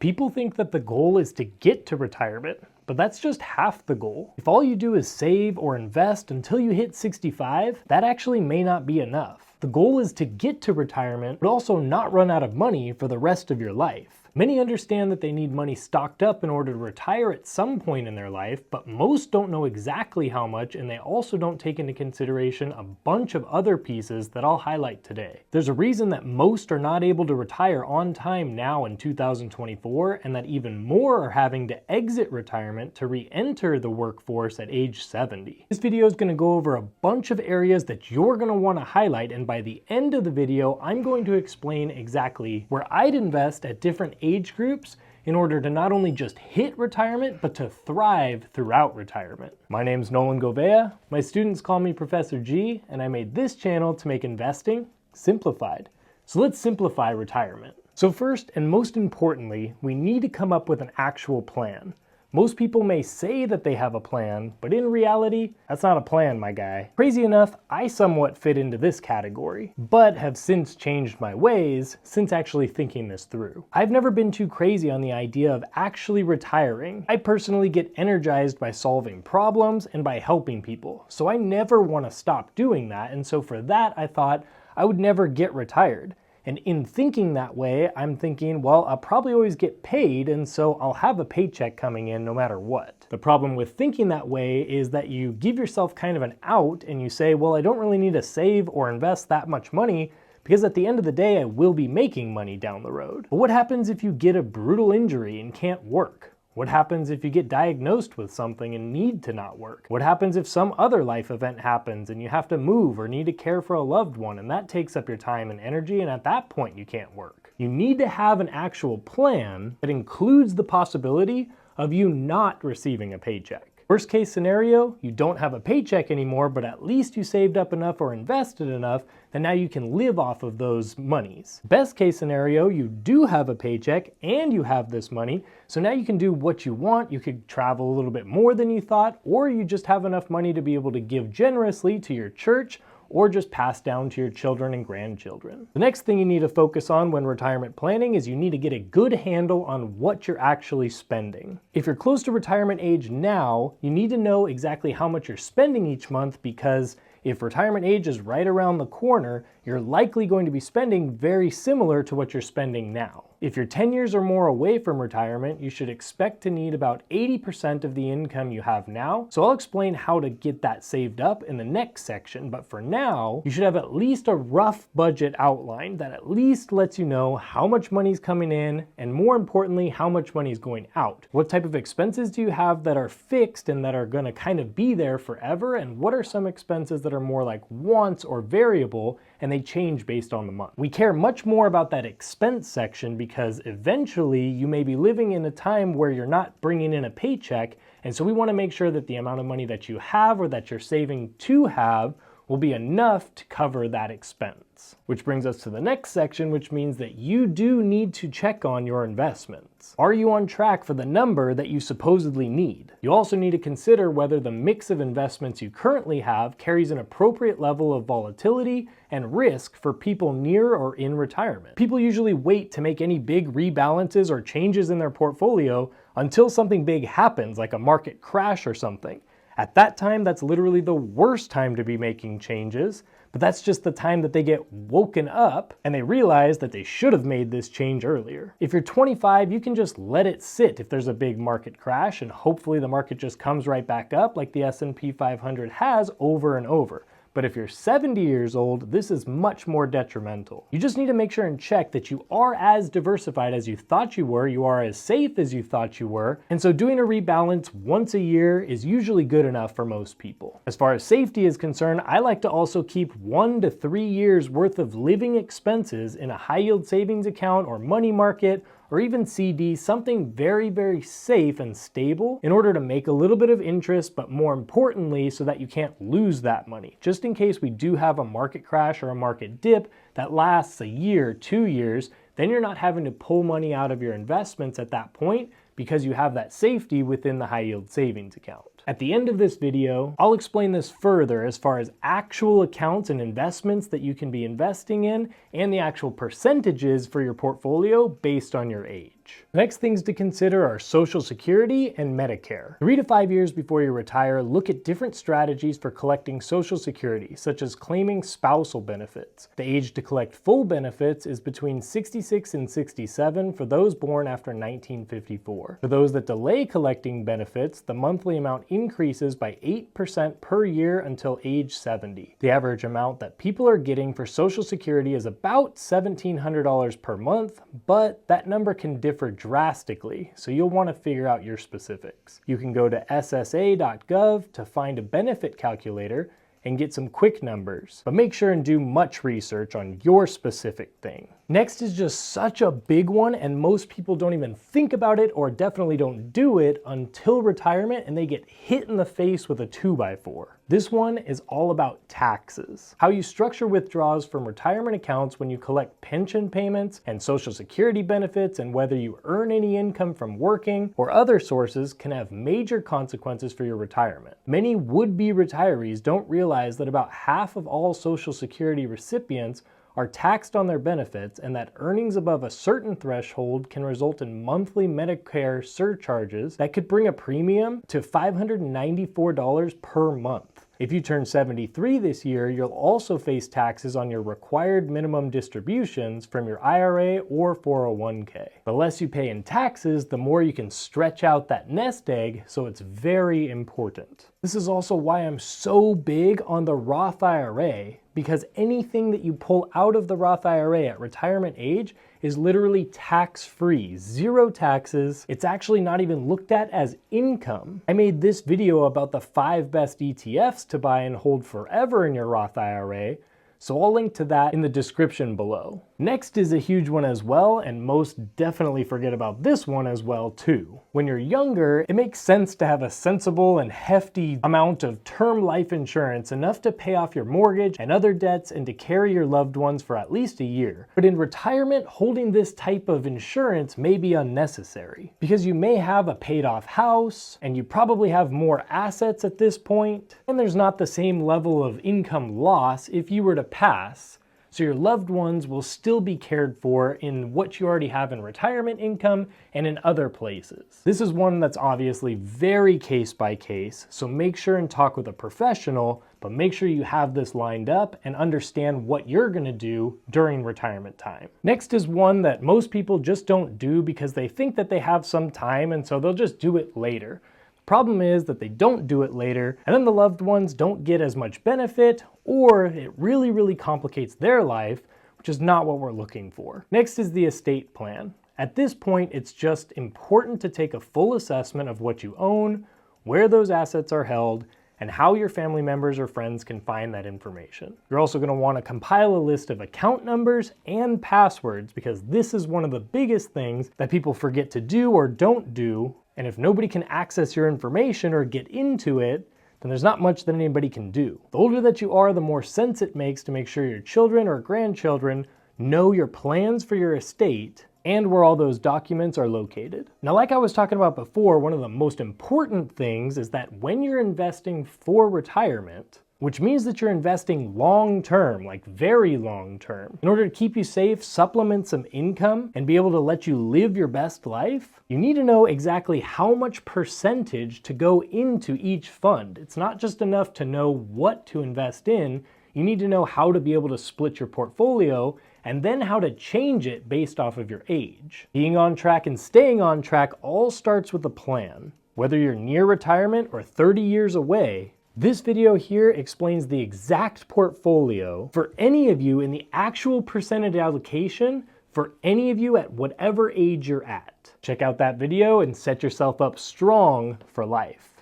People think that the goal is to get to retirement, but that's just half the goal. If all you do is save or invest until you hit 65, that actually may not be enough. The goal is to get to retirement, but also not run out of money for the rest of your life. Many understand that they need money stocked up in order to retire at some point in their life, but most don't know exactly how much, and they also don't take into consideration a bunch of other pieces that I'll highlight today. There's a reason that most are not able to retire on time now in 2024, and that even more are having to exit retirement to re-enter the workforce at age 70. This video is going to go over a bunch of areas that you're going to want to highlight, and by the end of the video, I'm going to explain exactly where I'd invest at different age groups in order to not only just hit retirement, but to thrive throughout retirement. My name's Nolan Govea. My students call me Professor G, and I made this channel to make investing simplified. So let's simplify retirement. So first, and most importantly, we need to come up with an actual plan. Most people may say that they have a plan, but in reality, that's not a plan, my guy. Crazy enough, I somewhat fit into this category, but have since changed my ways since actually thinking this through. I've never been too crazy on the idea of actually retiring. I personally get energized by solving problems and by helping people, so I never want to stop doing that, and so for that I thought I would never get retired. And in thinking that way, I'm thinking, well, I'll probably always get paid, and so I'll have a paycheck coming in no matter what. The problem with thinking that way is that you give yourself kind of an out and you say, well, I don't really need to save or invest that much money because at the end of the day, I will be making money down the road. But what happens if you get a brutal injury and can't work? What happens if you get diagnosed with something and need to not work? What happens if some other life event happens and you have to move or need to care for a loved one and that takes up your time and energy, and at that point you can't work? You need to have an actual plan that includes the possibility of you not receiving a paycheck. Worst case scenario, you don't have a paycheck anymore, but at least you saved up enough or invested enough that now you can live off of those monies. Best case scenario, you do have a paycheck and you have this money, so now you can do what you want. You could travel a little bit more than you thought, or you just have enough money to be able to give generously to your church or just pass down to your children and grandchildren. The next thing you need to focus on when retirement planning is you need to get a good handle on what you're actually spending. If you're close to retirement age now, you need to know exactly how much you're spending each month, because if retirement age is right around the corner, you're likely going to be spending very similar to what you're spending now. If you're 10 years or more away from retirement, you should expect to need about 80% of the income you have now. So I'll explain how to get that saved up in the next section, but for now, you should have at least a rough budget outline that at least lets you know how much money's coming in, and more importantly, how much money is going out. What type of expenses do you have that are fixed and that are gonna kind of be there forever, and what are some expenses that are more like wants or variable, and they change based on the month. We care much more about that expense section because eventually you may be living in a time where you're not bringing in a paycheck, and so we want to make sure that the amount of money that you have or that you're saving to have will be enough to cover that expense. Which brings us to the next section, which means that you do need to check on your investments. Are you on track for the number that you supposedly need? You also need to consider whether the mix of investments you currently have carries an appropriate level of volatility and risk for people near or in retirement. People usually wait to make any big rebalances or changes in their portfolio until something big happens, like a market crash or something. At that time, that's literally the worst time to be making changes, but that's just the time that they get woken up and they realize that they should have made this change earlier. If you're 25, you can just let it sit if there's a big market crash, and hopefully the market just comes right back up like the S&P 500 has over and over. But if you're 70 years old, this is much more detrimental. You just need to make sure and check that you are as diversified as you thought you are as safe as you thought you were, and so doing a rebalance once a year is usually good enough for most people. As far as safety is concerned, I like to also keep 1 to 3 years worth of living expenses in a high yield savings account or money market, or even CD, something very, very safe and stable in order to make a little bit of interest, but more importantly, so that you can't lose that money. Just in case we do have a market crash or a market dip that lasts a year, 2 years, then you're not having to pull money out of your investments at that point because you have that safety within the high yield savings account. At the end of this video, I'll explain this further as far as actual accounts and investments that you can be investing in and the actual percentages for your portfolio based on your age. age. The next things to consider are Social Security and Medicare. 3 to 5 years before you retire, look at different strategies for collecting Social Security, such as claiming spousal benefits. The age to collect full benefits is between 66 and 67 for those born after 1954. For those that delay collecting benefits, the monthly amount increases by 8% per year until age 70. The average amount that people are getting for Social Security is about $1,700 per month, but that number can differ drastically, so you'll want to figure out your specifics. You can go to ssa.gov to find a benefit calculator and get some quick numbers, but make sure and do much research on your specific thing. Next is just such a big one, and most people don't even think about it or definitely don't do it until retirement and they get hit in the face with a 2x4. This one is all about taxes. How you structure withdrawals from retirement accounts when you collect pension payments and Social Security benefits, and whether you earn any income from working or other sources can have major consequences for your retirement. Many would-be retirees don't realize that about half of all Social Security recipients are taxed on their benefits, and that earnings above a certain threshold can result in monthly Medicare surcharges that could bring a premium to $594 per month. If you turn 73 this year, you'll also face taxes on your required minimum distributions from your IRA or 401k. The less you pay in taxes, the more you can stretch out that nest egg, so it's very important. This is also why I'm so big on the Roth IRA, because anything that you pull out of the Roth IRA at retirement age is literally tax-free, 0 taxes. It's actually not even looked at as income. I made this video about the 5 best ETFs to buy and hold forever in your Roth IRA, so I'll link to that in the description below. Next is a huge one as well, and most definitely forget about this one as well too. When you're younger, it makes sense to have a sensible and hefty amount of term life insurance, enough to pay off your mortgage and other debts and to carry your loved ones for at least a year. But in retirement, holding this type of insurance may be unnecessary, because you may have a paid off house, and you probably have more assets at this point, and there's not the same level of income loss if you were to pass. So your loved ones will still be cared for in what you already have in retirement income and in other places. This is one that's obviously very case by case, so make sure and talk with a professional, but make sure you have this lined up and understand what you're gonna do during retirement time. Next is one that most people just don't do because they think that they have some time, and so they'll just do it later. Problem is that they don't do it later, and then the loved ones don't get as much benefit, or it really complicates their life, which is not what we're looking for. Next is the estate plan. At this point, it's just important to take a full assessment of what you own, where those assets are held, and how your family members or friends can find that information. You're also going to want to compile a list of account numbers and passwords, because this is one of the biggest things that people forget to do or don't do. And if nobody can access your information or get into it, then there's not much that anybody can do. The older that you are, the more sense it makes to make sure your children or grandchildren know your plans for your estate and where all those documents are located. Now, like I was talking about before, one of the most important things is that when you're investing for retirement, which means that you're investing long-term, like very long-term, in order to keep you safe, supplement some income, and be able to let you live your best life, you need to know exactly how much percentage to go into each fund. It's not just enough to know what to invest in, you need to know how to be able to split your portfolio and then how to change it based off of your age. Being on track and staying on track all starts with a plan. Whether you're near retirement or 30 years away, this video here explains the exact portfolio for any of you in the actual percentage allocation for any of you at whatever age you're at. Check out that video and set yourself up strong for life.